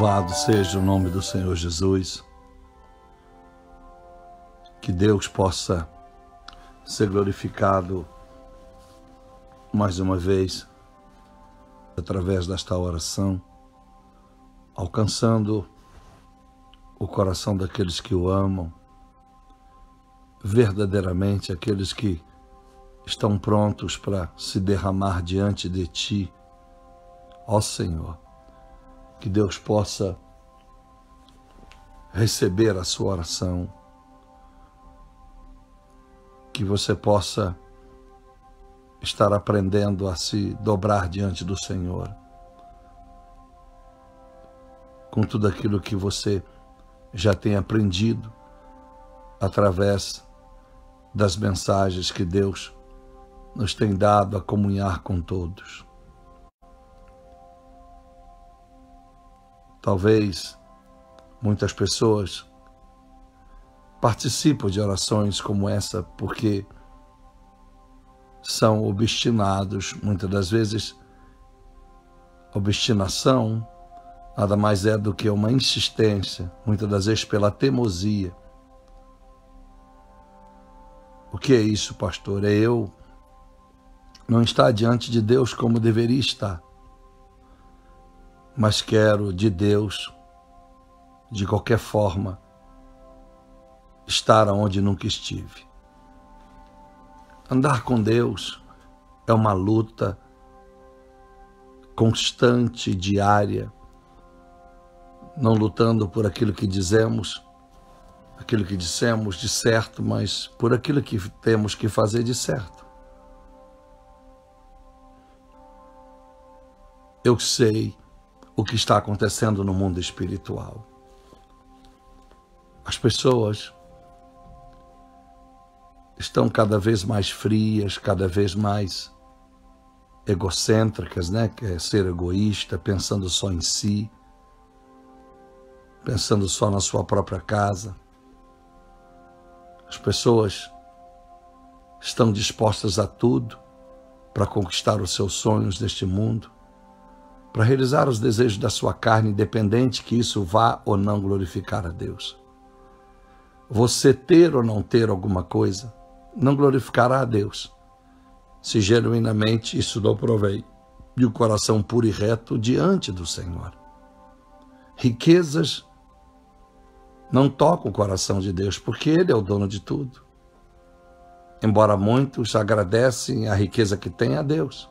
Louvado seja o nome do Senhor Jesus. Que Deus possa ser glorificado mais uma vez através desta oração, alcançando o coração daqueles que o amam, verdadeiramente aqueles que estão prontos para se derramar diante de Ti, ó Senhor. Que Deus possa receber a sua oração, que você possa estar aprendendo a se dobrar diante do Senhor, com tudo aquilo que você já tem aprendido através das mensagens que Deus nos tem dado a comunhar com todos. Talvez muitas pessoas participam de orações como essa porque são obstinados. Muitas das vezes, obstinação nada mais é do que uma insistência, muitas das vezes pela teimosia. O que é isso, pastor? É eu não estar diante de Deus como deveria estar, mas quero de Deus, de qualquer forma, estar onde nunca estive. Andar com Deus é uma luta constante, diária, não lutando por aquilo que dizemos, aquilo que dissemos de certo, mas por aquilo que temos que fazer de certo. Eu sei o que está acontecendo no mundo espiritual. As pessoas estão cada vez mais frias, cada vez mais egocêntricas, né? Quer ser egoísta, pensando só em si, pensando só na sua própria casa. As pessoas estão dispostas a tudo para conquistar os seus sonhos neste mundo, para realizar os desejos da sua carne, independente que isso vá ou não glorificar a Deus. Você ter ou não ter alguma coisa não glorificará a Deus, se genuinamente isso não provém de um coração puro e reto diante do Senhor. Riquezas não tocam o coração de Deus, porque Ele é o dono de tudo. Embora muitos agradecem a riqueza que têm a Deus.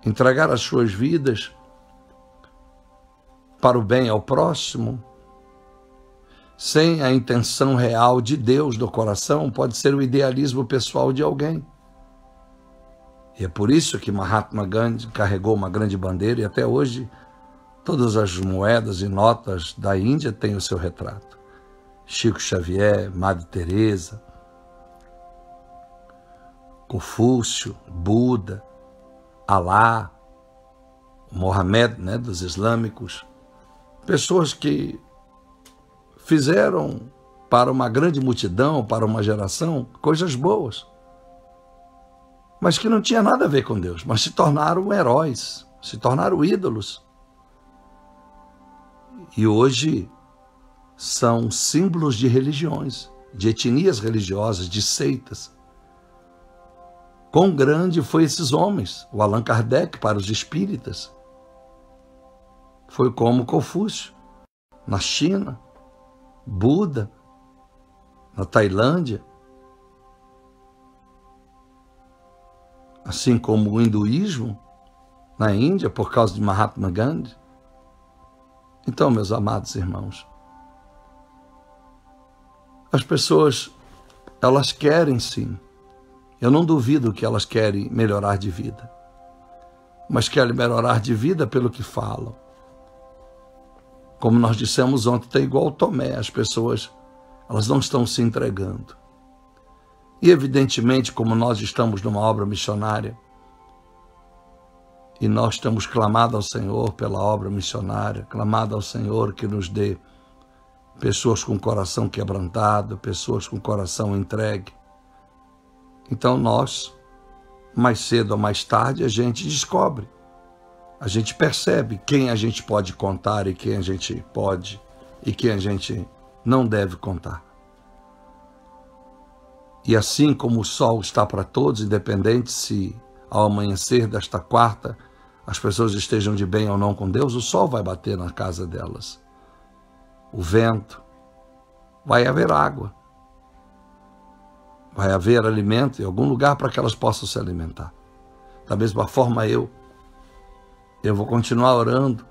Entregar as suas vidas para o bem ao próximo, sem a intenção real de Deus no coração, pode ser o idealismo pessoal de alguém. E é por isso que Mahatma Gandhi carregou uma grande bandeira e até hoje todas as moedas e notas da Índia têm o seu retrato. Chico Xavier, Madre Teresa, Confúcio, Buda, Alá, Mohamed, né, dos islâmicos, pessoas que fizeram para uma grande multidão, para uma geração, coisas boas, mas que não tinha nada a ver com Deus, mas se tornaram heróis, se tornaram ídolos. E hoje são símbolos de religiões, de etnias religiosas, de seitas. Quão grande foi esses homens? O Allan Kardec para os espíritas foi como Confúcio, na China, Buda, na Tailândia, assim como o hinduísmo na Índia, por causa de Mahatma Gandhi. Então, meus amados irmãos, as pessoas, elas querem sim, eu não duvido que elas querem melhorar de vida, mas querem melhorar de vida pelo que falam. Como nós dissemos ontem, tem igual Tomé, as pessoas, elas não estão se entregando. E evidentemente, como nós estamos numa obra missionária, e nós temos clamado ao Senhor pela obra missionária, clamado ao Senhor que nos dê pessoas com coração quebrantado, pessoas com coração entregue. Então nós, mais cedo ou mais tarde, a gente descobre a gente percebe quem a gente pode contar e quem a gente pode e quem a gente não deve contar. E assim como o sol está para todos, independente se ao amanhecer desta quarta as pessoas estejam de bem ou não com Deus, o sol vai bater na casa delas. O vento, vai haver água, vai haver alimento em algum lugar para que elas possam se alimentar. Da mesma forma eu vou continuar orando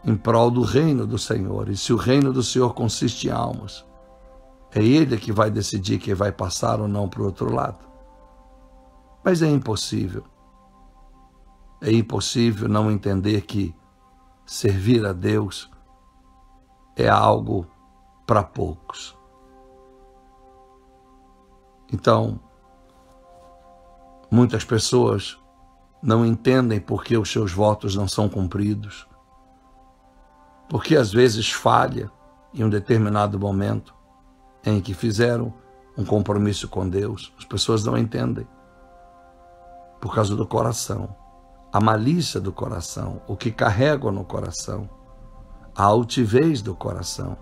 em prol do reino do Senhor. E se o reino do Senhor consiste em almas, é Ele que vai decidir quem vai passar ou não para o outro lado. Mas é impossível não entender que servir a Deus é algo para poucos. Então, muitas pessoas não entendem por que os seus votos não são cumpridos, porque às vezes falha em um determinado momento em que fizeram um compromisso com Deus. As pessoas não entendem por causa do coração, a malícia do coração, o que carregam no coração, a altivez do coração.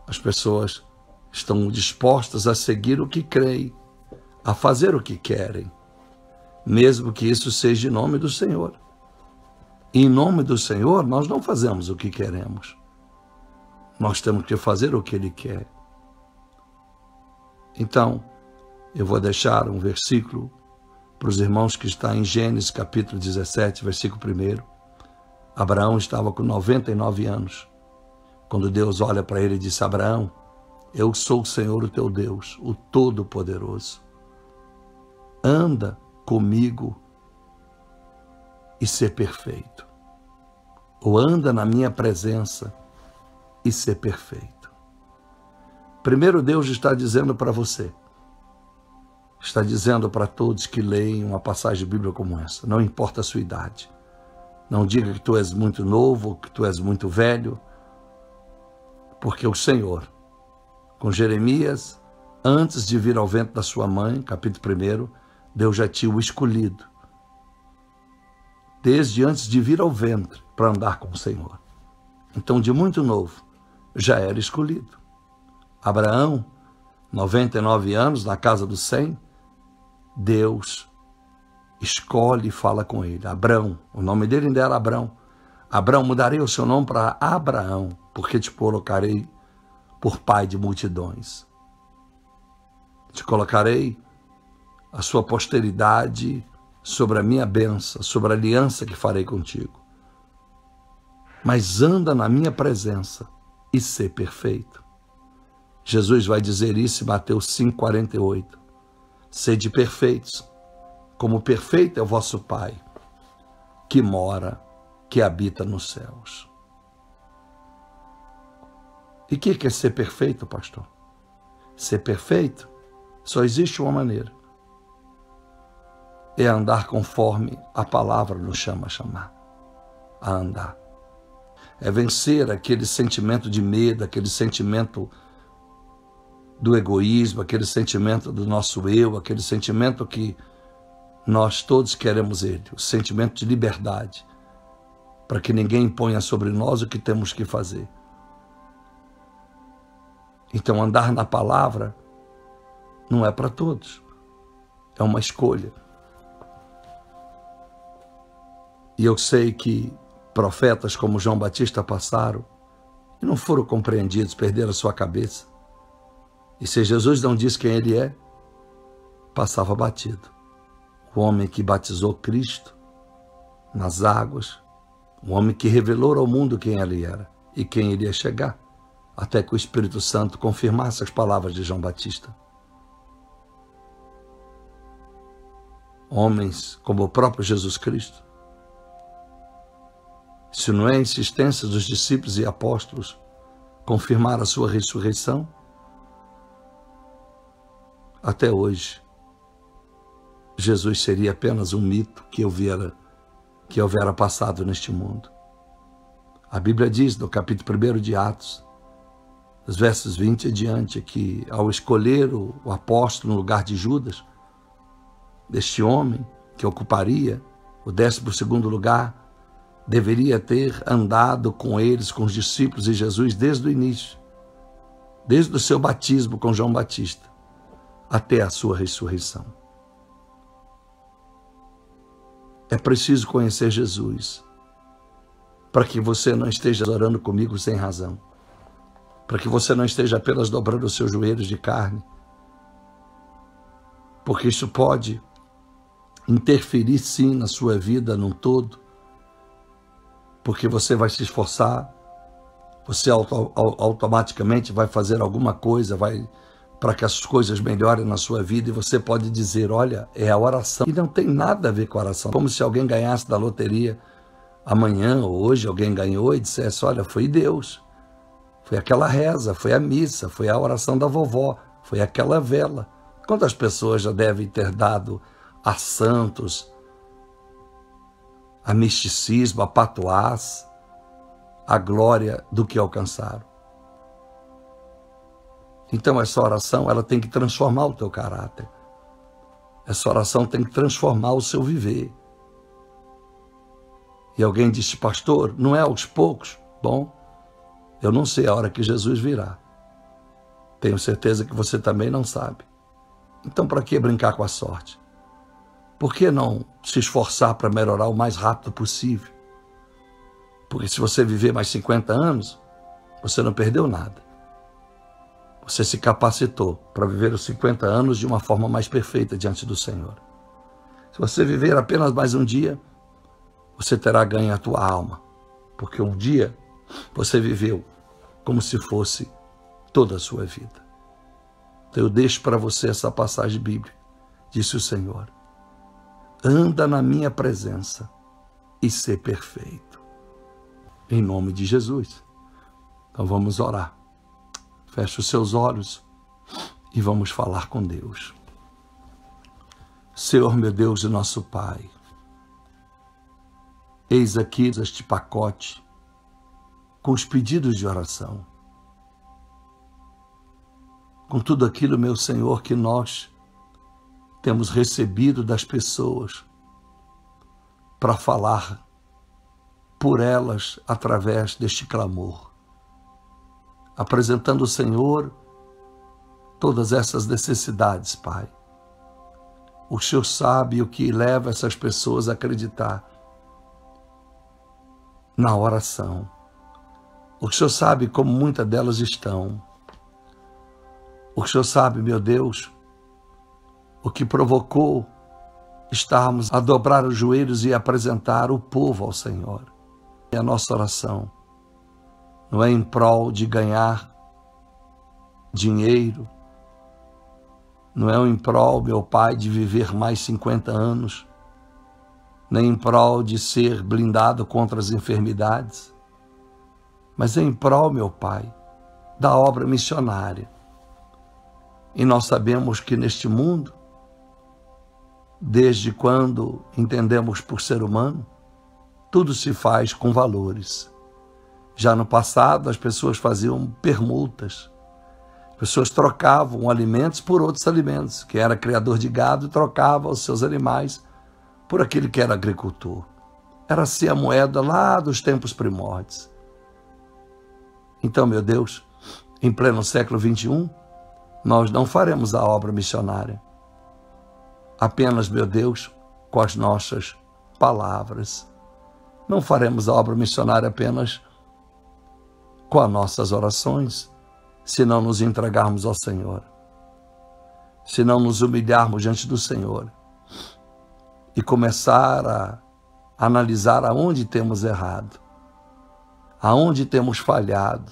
As pessoas estão dispostas a seguir o que creem, a fazer o que querem, mesmo que isso seja em nome do Senhor. E em nome do Senhor, nós não fazemos o que queremos. Nós temos que fazer o que Ele quer. Então, eu vou deixar um versículo para os irmãos que está em Gênesis capítulo 17, versículo 1. Abraão estava com 99 anos, quando Deus olha para ele e disse: Abraão, eu sou o Senhor, o teu Deus, o Todo-Poderoso. Anda comigo e ser perfeito. Ou anda na minha presença e ser perfeito. Primeiro, Deus está dizendo para você, está dizendo para todos que leem uma passagem bíblica como essa, não importa a sua idade, não diga que tu és muito novo, que tu és muito velho, porque o Senhor, com Jeremias, antes de vir ao ventre da sua mãe, capítulo 1, Deus já tinha o escolhido, desde antes de vir ao ventre, para andar com o Senhor. Então, de muito novo, já era escolhido. Abraão, 99 anos, na casa dos 100, Deus escolhe e fala com ele. Abrão, o nome dele ainda era Abrão. Abrão, mudarei o seu nome para Abraão, porque te colocarei por pai de multidões. Te colocarei a sua posteridade sobre a minha bênção, sobre a aliança que farei contigo. Mas anda na minha presença e ser perfeito. Jesus vai dizer isso em Mateus 5,48. Sede perfeitos, como perfeito é o vosso Pai, que mora, que habita nos céus. E o que é ser perfeito, pastor? Ser perfeito, só existe uma maneira. É andar conforme a palavra nos chama a chamar. A andar. É vencer aquele sentimento de medo, aquele sentimento do egoísmo, aquele sentimento do nosso eu, aquele sentimento que nós todos queremos ele, o sentimento de liberdade, para que ninguém imponha sobre nós o que temos que fazer. Então, andar na palavra não é para todos, é uma escolha. E eu sei que profetas como João Batista passaram e não foram compreendidos, perderam a sua cabeça. E se Jesus não diz quem ele é, passava batido. O homem que batizou Cristo nas águas, o homem que revelou ao mundo quem ele era e quem ele ia chegar, até que o Espírito Santo confirmasse as palavras de João Batista. Homens como o próprio Jesus Cristo. Se não é a insistência dos discípulos e apóstolos confirmar a sua ressurreição, até hoje, Jesus seria apenas um mito que houvera passado neste mundo. A Bíblia diz, no capítulo 1 de Atos, os versos 20 e diante, que ao escolher o apóstolo no lugar de Judas, deste homem que ocuparia O 12º lugar, deveria ter andado com eles, com os discípulos de Jesus, desde o início, desde o seu batismo com João Batista, até a sua ressurreição. É preciso conhecer Jesus, para que você não esteja orando comigo sem razão, para que você não esteja apenas dobrando os seus joelhos de carne, porque isso pode interferir sim na sua vida num todo, porque você vai se esforçar, você automaticamente vai fazer alguma coisa, para que as coisas melhorem na sua vida, e você pode dizer, olha, é a oração. E não tem nada a ver com a oração. Como se alguém ganhasse da loteria amanhã ou hoje, alguém ganhou e dissesse, olha, foi Deus, foi aquela reza, foi a missa, foi a oração da vovó, foi aquela vela. Quantas pessoas já devem ter dado a santos, a misticismo, a patuás, a glória do que alcançaram? Então essa oração, ela tem que transformar o teu caráter. Essa oração tem que transformar o seu viver. E alguém disse, pastor, não é aos poucos? Bom, eu não sei a hora que Jesus virá. Tenho certeza que você também não sabe. Então para que brincar com a sorte? Por que não se esforçar para melhorar o mais rápido possível? Porque se você viver mais 50 anos, você não perdeu nada. Você se capacitou para viver os 50 anos de uma forma mais perfeita diante do Senhor. Se você viver apenas mais um dia, você terá ganho a tua alma, porque um dia você viveu como se fosse toda a sua vida. Então eu deixo para você essa passagem bíblica. Disse o Senhor, anda na minha presença e ser perfeito. Em nome de Jesus. Então vamos orar. Feche os seus olhos e vamos falar com Deus. Senhor, meu Deus e nosso Pai, eis aqui este pacote com os pedidos de oração, com tudo aquilo, meu Senhor, que nós temos recebido das pessoas para falar por elas através deste clamor, apresentando ao Senhor todas essas necessidades, Pai. O Senhor sabe o que leva essas pessoas a acreditar na oração. O Senhor sabe como muitas delas estão. O Senhor sabe, meu Deus, o que provocou estarmos a dobrar os joelhos e apresentar o povo ao Senhor. E a nossa oração não é em prol de ganhar dinheiro, não é em prol, meu Pai, de viver mais 50 anos, nem em prol de ser blindado contra as enfermidades, mas é em prol, meu Pai, da obra missionária. E nós sabemos que neste mundo, desde quando entendemos por ser humano, tudo se faz com valores. Já no passado, as pessoas faziam permutas. As pessoas trocavam alimentos por outros alimentos. Quem era criador de gado trocava os seus animais por aquele que era agricultor. Era assim a moeda lá dos tempos primórdios. Então, meu Deus, em pleno século XXI, nós não faremos a obra missionária apenas, meu Deus, com as nossas palavras. Não faremos a obra missionária apenas com as nossas orações, se não nos entregarmos ao Senhor, se não nos humilharmos diante do Senhor e começar a analisar aonde temos errado, aonde temos falhado,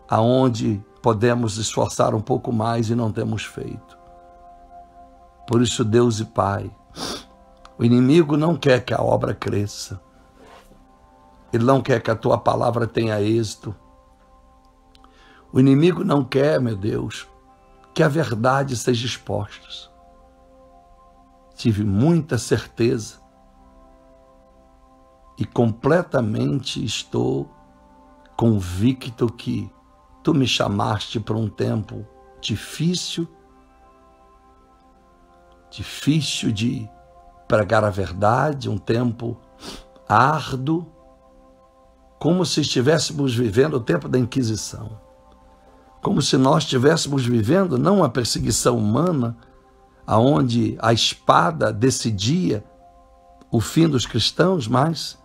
aonde podemos esforçar um pouco mais e não temos feito. Por isso, Deus e Pai, o inimigo não quer que a obra cresça. Ele não quer que a tua palavra tenha êxito. O inimigo não quer, meu Deus, que a verdade seja exposta. Tive muita certeza e completamente estou convicto que tu me chamaste para um tempo difícil de pregar a verdade, um tempo árduo, como se estivéssemos vivendo o tempo da Inquisição. Como se nós estivéssemos vivendo não uma perseguição humana, aonde a espada decidia o fim dos cristãos, mas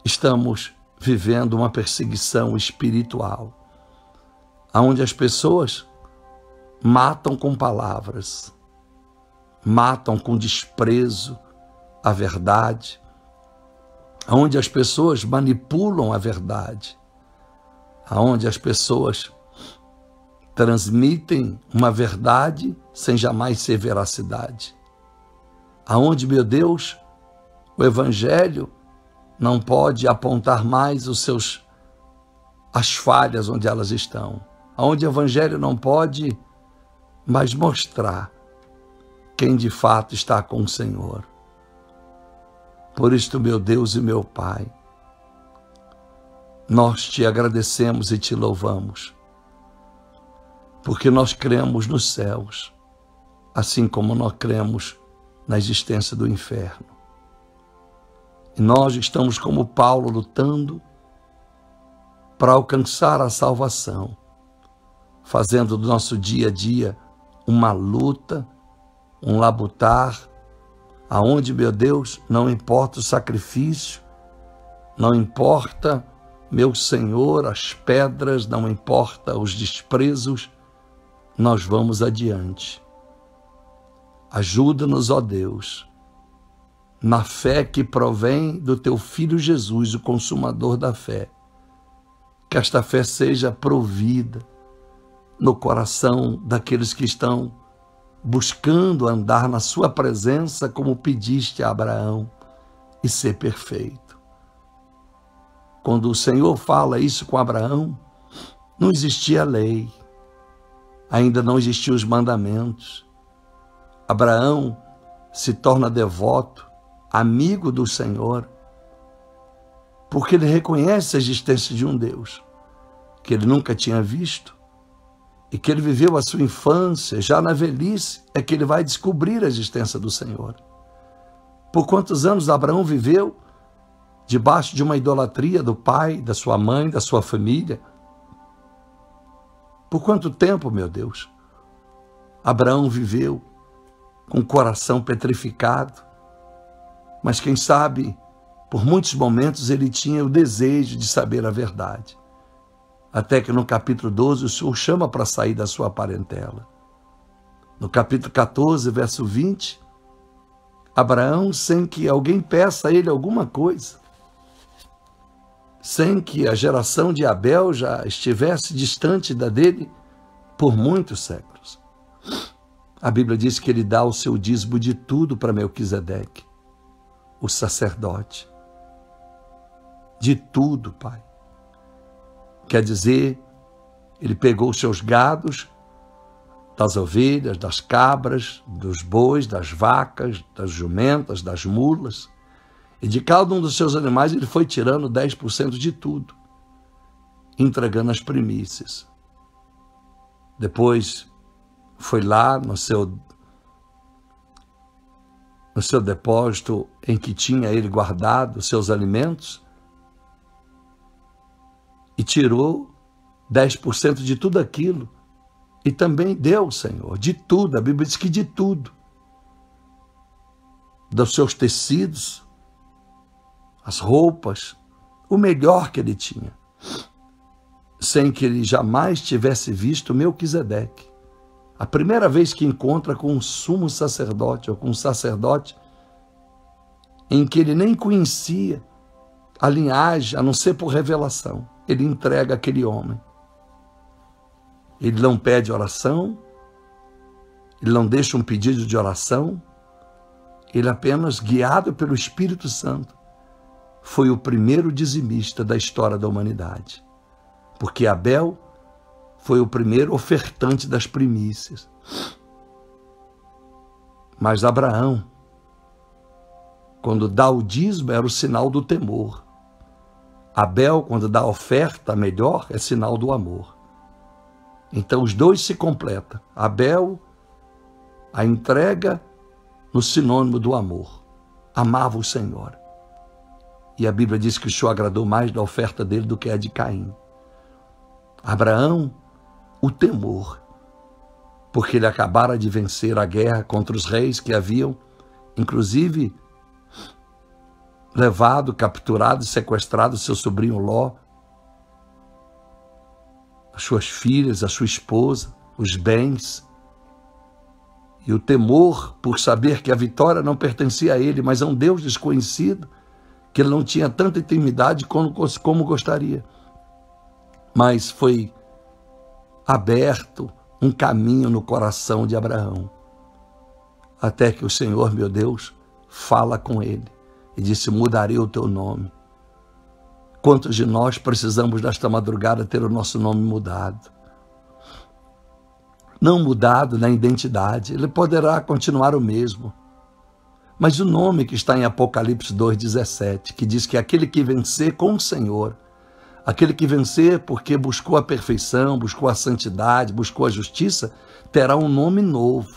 estamos vivendo uma perseguição espiritual, aonde as pessoas matam com palavras, matam com desprezo a verdade, aonde as pessoas manipulam a verdade, aonde as pessoas transmitem uma verdade sem jamais ser veracidade, aonde, meu Deus, o Evangelho não pode apontar mais as falhas onde elas estão, aonde o Evangelho não pode mais mostrar quem de fato está com o Senhor. Por isto, meu Deus e meu Pai, nós te agradecemos e te louvamos, porque nós cremos nos céus, assim como nós cremos na existência do inferno. E nós estamos como Paulo lutando para alcançar a salvação, fazendo do nosso dia a dia uma luta, um labutar, aonde, meu Deus, não importa o sacrifício, não importa, meu Senhor, as pedras, não importa os desprezos, nós vamos adiante. Ajuda-nos, ó Deus, na fé que provém do teu Filho Jesus, o consumador da fé, que esta fé seja provida no coração daqueles que estão buscando andar na sua presença, como pediste a Abraão, e ser perfeito. Quando o Senhor fala isso com Abraão, não existia lei, ainda não existiam os mandamentos. Abraão se torna devoto, amigo do Senhor, porque ele reconhece a existência de um Deus que ele nunca tinha visto, e que ele viveu a sua infância, já na velhice, é que ele vai descobrir a existência do Senhor. Por quantos anos Abraão viveu debaixo de uma idolatria do pai, da sua mãe, da sua família? Por quanto tempo, meu Deus, Abraão viveu com o coração petrificado? Mas quem sabe, por muitos momentos ele tinha o desejo de saber a verdade. Até que no capítulo 12 o Senhor chama para sair da sua parentela. No capítulo 14, verso 20, Abraão, sem que alguém peça a ele alguma coisa, sem que a geração de Abel já estivesse distante da dele por muitos séculos, a Bíblia diz que ele dá o seu dízimo de tudo para Melquisedeque, o sacerdote. De tudo, Pai. Quer dizer, ele pegou os seus gados, das ovelhas, das cabras, dos bois, das vacas, das jumentas, das mulas, e de cada um dos seus animais ele foi tirando 10% de tudo, entregando as primícias. Depois foi lá no seu depósito em que tinha ele guardado os seus alimentos, e tirou 10% de tudo aquilo, e também deu, Senhor, de tudo. A Bíblia diz que de tudo, dos seus tecidos, as roupas, o melhor que ele tinha, sem que ele jamais tivesse visto Melquisedeque. A primeira vez que encontra com um sumo sacerdote, ou com um sacerdote em que ele nem conhecia a linhagem, a não ser por revelação, ele entrega aquele homem. Ele não pede oração, ele não deixa um pedido de oração, ele apenas, guiado pelo Espírito Santo, foi o primeiro dizimista da história da humanidade. Porque Abel foi o primeiro ofertante das primícias. Mas Abraão, quando dá o dízimo, era o sinal do temor. Abel, quando dá a oferta melhor, é sinal do amor. Então os dois se completam. Abel, a entrega no sinônimo do amor. Amava o Senhor. E a Bíblia diz que o Senhor agradou mais da oferta dele do que a de Caim. Abraão, o temor, porque ele acabara de vencer a guerra contra os reis que haviam, inclusive, levado, capturado e sequestrado seu sobrinho Ló, as suas filhas, a sua esposa, os bens. E o temor por saber que a vitória não pertencia a ele, mas a um Deus desconhecido, que ele não tinha tanta intimidade como gostaria. Mas foi aberto um caminho no coração de Abraão, até que o Senhor, meu Deus, fala com ele e disse: mudarei o teu nome. Quantos de nós precisamos nesta madrugada ter o nosso nome mudado? Não mudado na identidade, ele poderá continuar o mesmo, mas o nome que está em Apocalipse 2,17, que diz que aquele que vencer com o Senhor, aquele que vencer porque buscou a perfeição, buscou a santidade, buscou a justiça, terá um nome novo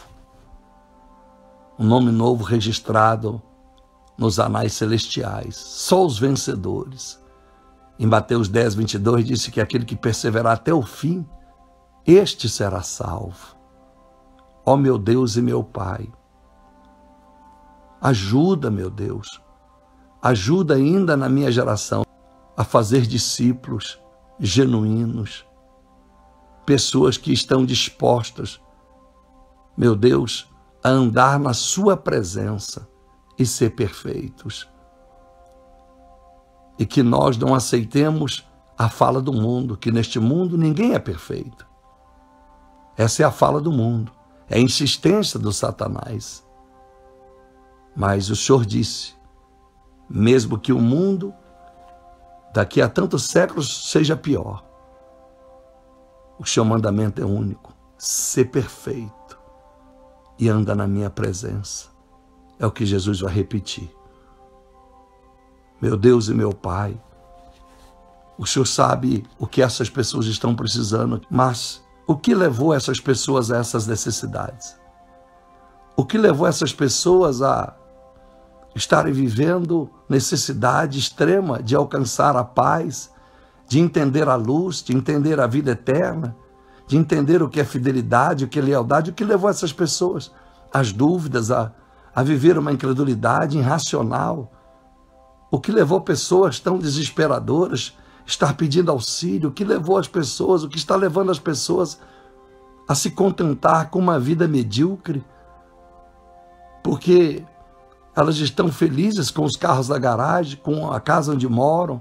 registrado nos anais celestiais. Só os vencedores. Em Mateus 10, 22, disse que aquele que perseverar até o fim, este será salvo. Ó meu Deus e meu Pai, ajuda, meu Deus, ajuda ainda na minha geração a fazer discípulos genuínos, pessoas que estão dispostas, meu Deus, a andar na sua presença e ser perfeitos. E que nós não aceitemos a fala do mundo, que neste mundo ninguém é perfeito. Essa é a fala do mundo, é a insistência do Satanás. Mas o Senhor disse, mesmo que o mundo daqui a tantos séculos seja pior, o seu mandamento é único: ser perfeito e anda na minha presença. É o que Jesus vai repetir. Meu Deus e meu Pai, o Senhor sabe o que essas pessoas estão precisando, mas o que levou essas pessoas a essas necessidades? O que levou essas pessoas a estarem vivendo necessidade extrema de alcançar a paz, de entender a luz, de entender a vida eterna, de entender o que é fidelidade, o que é lealdade? O que levou essas pessoas às dúvidas, a viver uma incredulidade irracional? O que levou pessoas tão desesperadoras a estar pedindo auxílio? O que levou as pessoas, o que está levando as pessoas a se contentar com uma vida medíocre? Porque elas estão felizes com os carros da garagem, com a casa onde moram,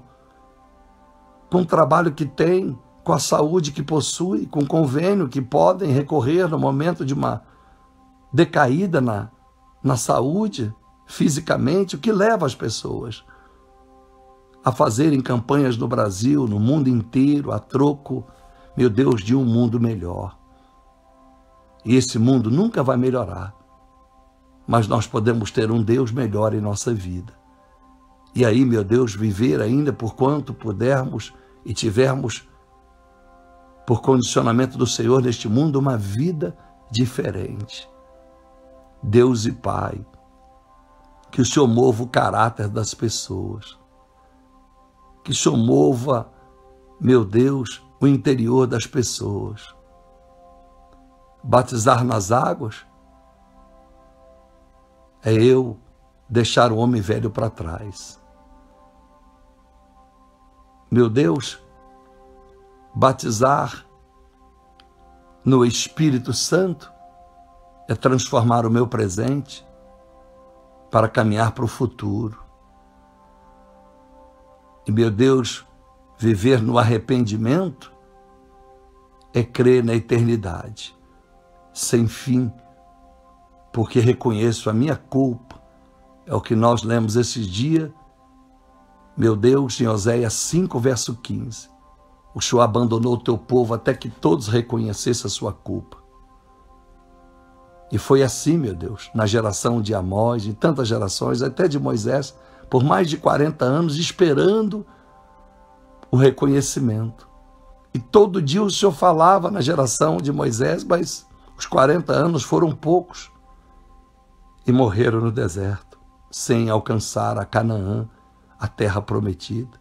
com o trabalho que têm, com a saúde que possuem, com o convênio que podem recorrer no momento de uma decaída na saúde, fisicamente. O que leva as pessoas a fazerem campanhas no Brasil, no mundo inteiro, a troco, meu Deus, de um mundo melhor? E esse mundo nunca vai melhorar, mas nós podemos ter um Deus melhor em nossa vida. E aí, meu Deus, viver ainda por quanto pudermos e tivermos, por condicionamento do Senhor neste mundo, uma vida diferente. Deus e Pai, que o Senhor mova o caráter das pessoas, que o Senhor mova, meu Deus, o interior das pessoas. Batizar nas águas é eu deixar o homem velho para trás. Meu Deus, batizar no Espírito Santo é transformar o meu presente para caminhar para o futuro. E, meu Deus, viver no arrependimento é crer na eternidade, sem fim, porque reconheço a minha culpa. É o que nós lemos esses dias, meu Deus, em Oséias 5, verso 15. O Senhor abandonou o teu povo até que todos reconhecessem a sua culpa. E foi assim, meu Deus, na geração de Amós, em tantas gerações, até de Moisés, por mais de 40 anos, esperando o reconhecimento. E todo dia o Senhor falava na geração de Moisés, mas os 40 anos foram poucos. e morreram no deserto, sem alcançar a Canaã, a terra prometida.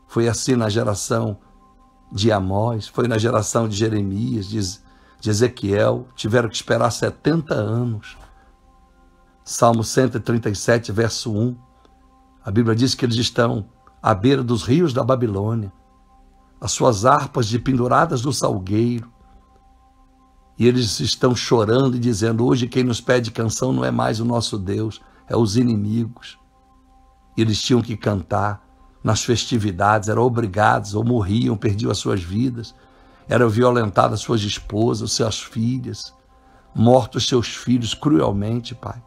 Foi assim na geração de Amós, foi na geração de Jeremias, de Ezequiel, tiveram que esperar 70 anos. Salmo 137, verso 1, a Bíblia diz que eles estão à beira dos rios da Babilônia, as suas harpas penduradas no salgueiro, e eles estão chorando e dizendo: hoje quem nos pede canção não é mais o nosso Deus, é os inimigos. E eles tinham que cantar nas festividades, eram obrigados, ou morriam, perdiam as suas vidas, eram violentadas suas esposas, suas filhas, mortos seus filhos cruelmente, Pai,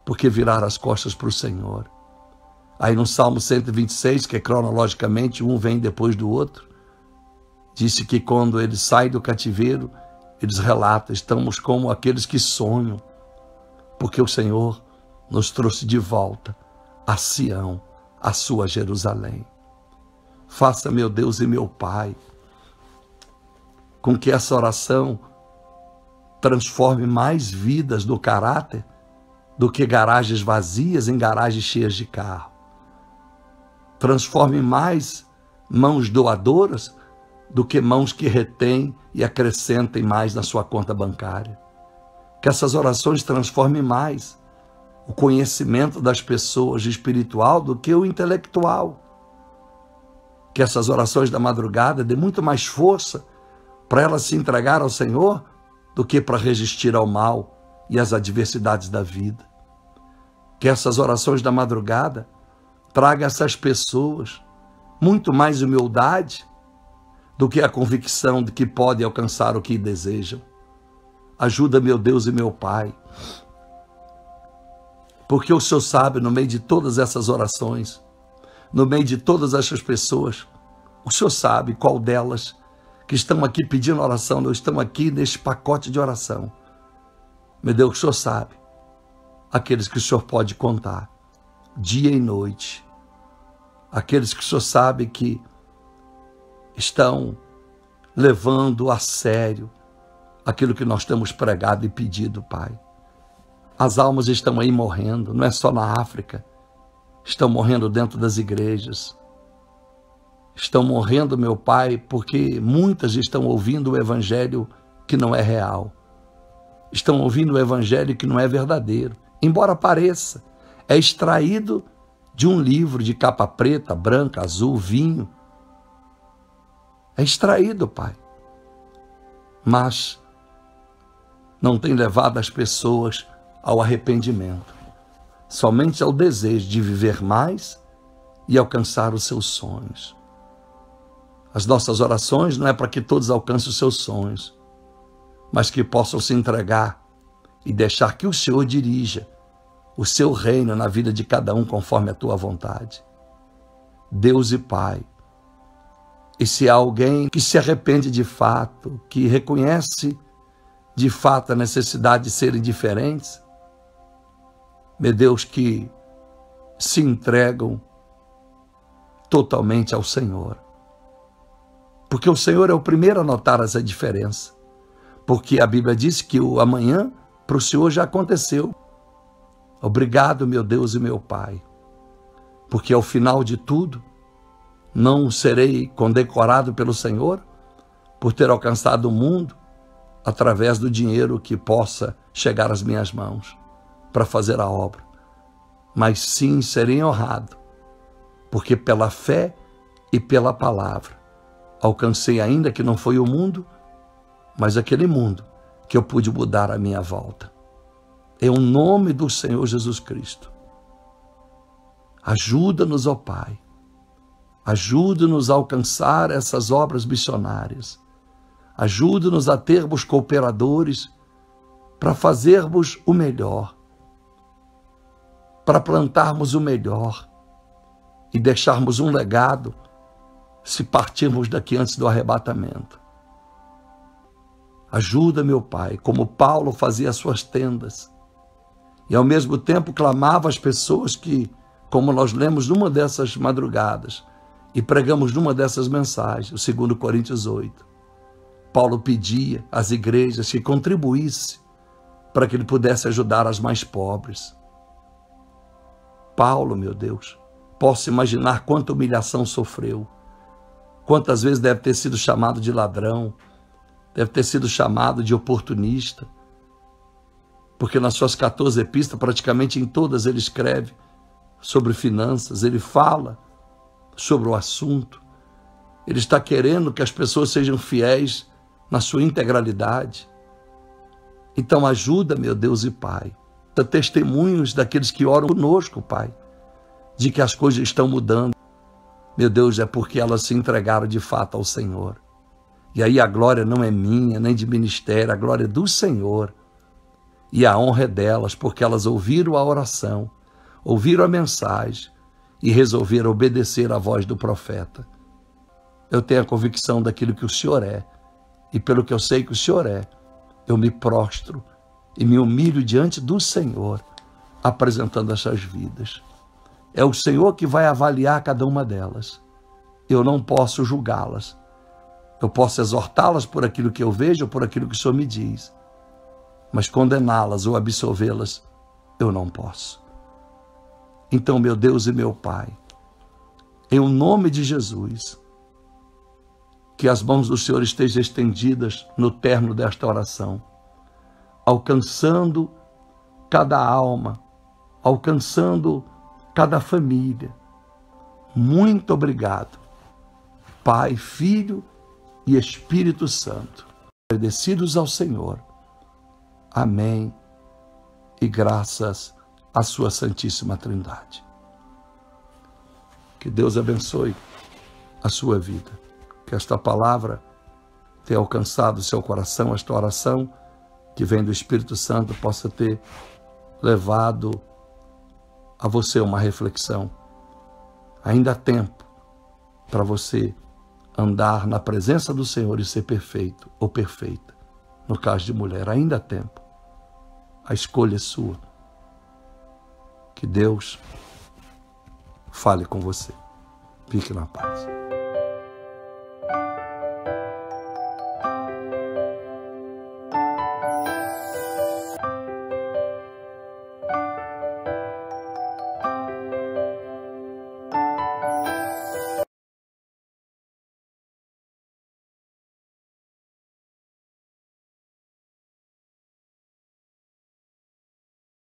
porque viraram as costas para o Senhor. Aí no Salmo 126, que é cronologicamente, um vem depois do outro, disse que quando eles saem do cativeiro, eles relatam: estamos como aqueles que sonham, porque o Senhor nos trouxe de volta a Sião, a sua Jerusalém. Faça, meu Deus e meu Pai, com que essa oração transforme mais vidas no caráter do que garagens vazias em garagens cheias de carro. Transforme mais mãos doadoras do que mãos que retêm e acrescentem mais na sua conta bancária. Que essas orações transformem mais o conhecimento das pessoas espiritual do que o intelectual. Que essas orações da madrugada dêem muito mais força para elas se entregar ao Senhor do que para resistir ao mal e às adversidades da vida. Que essas orações da madrugada tragam a essas pessoas muito mais humildade do que a convicção de que podem alcançar o que desejam. Ajuda, meu Deus e meu Pai, porque o Senhor sabe, no meio de todas essas orações, no meio de todas essas pessoas, o Senhor sabe qual delas que estão aqui pedindo oração, não estão aqui neste pacote de oração. Meu Deus, o Senhor sabe, aqueles que o Senhor pode contar, dia e noite, aqueles que o Senhor sabe que estão levando a sério aquilo que nós temos pregado e pedido, Pai. As almas estão aí morrendo, não é só na África, estão morrendo dentro das igrejas, estão morrendo, meu Pai, porque muitas estão ouvindo o evangelho que não é real, estão ouvindo o evangelho que não é verdadeiro, embora pareça, é extraído de um livro de capa preta, branca, azul, vinho, é extraído, Pai, mas não tem levado as pessoas ao arrependimento, somente ao desejo de viver mais e alcançar os seus sonhos. As nossas orações não é para que todos alcancem os seus sonhos, mas que possam se entregar e deixar que o Senhor dirija o seu reino na vida de cada um conforme a tua vontade. Deus e Pai, e se há alguém que se arrepende de fato, que reconhece de fato a necessidade de serem diferentes, meu Deus, que se entregam totalmente ao Senhor. Porque o Senhor é o primeiro a notar essa diferença. Porque a Bíblia diz que o amanhã para o Senhor já aconteceu. Obrigado, meu Deus e meu Pai, porque ao final de tudo, não serei condecorado pelo Senhor por ter alcançado o mundo através do dinheiro que possa chegar às minhas mãos para fazer a obra, mas sim serei honrado, porque pela fé e pela palavra alcancei, ainda que não foi o mundo, mas aquele mundo que eu pude mudar à minha volta. Em nome do Senhor Jesus Cristo, ajuda-nos, ó Pai, ajuda-nos a alcançar essas obras missionárias, ajuda-nos a termos cooperadores para fazermos o melhor, para plantarmos o melhor e deixarmos um legado se partirmos daqui antes do arrebatamento. Ajuda, meu Pai, como Paulo fazia as suas tendas e ao mesmo tempo clamava às pessoas que, como nós lemos numa dessas madrugadas e pregamos numa dessas mensagens, o 2 Coríntios 8, Paulo pedia às igrejas que contribuíssem para que ele pudesse ajudar as mais pobres. Paulo, meu Deus, posso imaginar quanta humilhação sofreu, quantas vezes deve ter sido chamado de ladrão, deve ter sido chamado de oportunista, porque nas suas 14 epístolas, praticamente em todas, ele escreve sobre finanças, ele fala sobre o assunto, ele está querendo que as pessoas sejam fiéis na sua integralidade. Então ajuda, meu Deus e Pai, a testemunhos daqueles que oram conosco, Pai, de que as coisas estão mudando. Meu Deus, é porque elas se entregaram de fato ao Senhor. E aí a glória não é minha, nem de ministério, a glória é do Senhor. E a honra é delas, porque elas ouviram a oração, ouviram a mensagem e resolveram obedecer à voz do profeta. Eu tenho a convicção daquilo que o Senhor é, e pelo que eu sei que o Senhor é, eu me prostro e me humilho diante do Senhor, apresentando essas vidas. É o Senhor que vai avaliar cada uma delas. Eu não posso julgá-las. Eu posso exortá-las por aquilo que eu vejo ou por aquilo que o Senhor me diz. Mas condená-las ou absolvê-las, eu não posso. Então, meu Deus e meu Pai, em o nome de Jesus, que as mãos do Senhor estejam estendidas no término desta oração, alcançando cada alma, alcançando cada família. Muito obrigado, Pai, Filho e Espírito Santo. Agradecidos ao Senhor. Amém. E graças à sua Santíssima Trindade. Que Deus abençoe a sua vida. Que esta palavra tenha alcançado o seu coração, esta oração que vem do Espírito Santo possa ter levado a você uma reflexão. Ainda há tempo para você andar na presença do Senhor e ser perfeito ou perfeita. No caso de mulher, ainda há tempo. A escolha é sua. Que Deus fale com você. Fique na paz.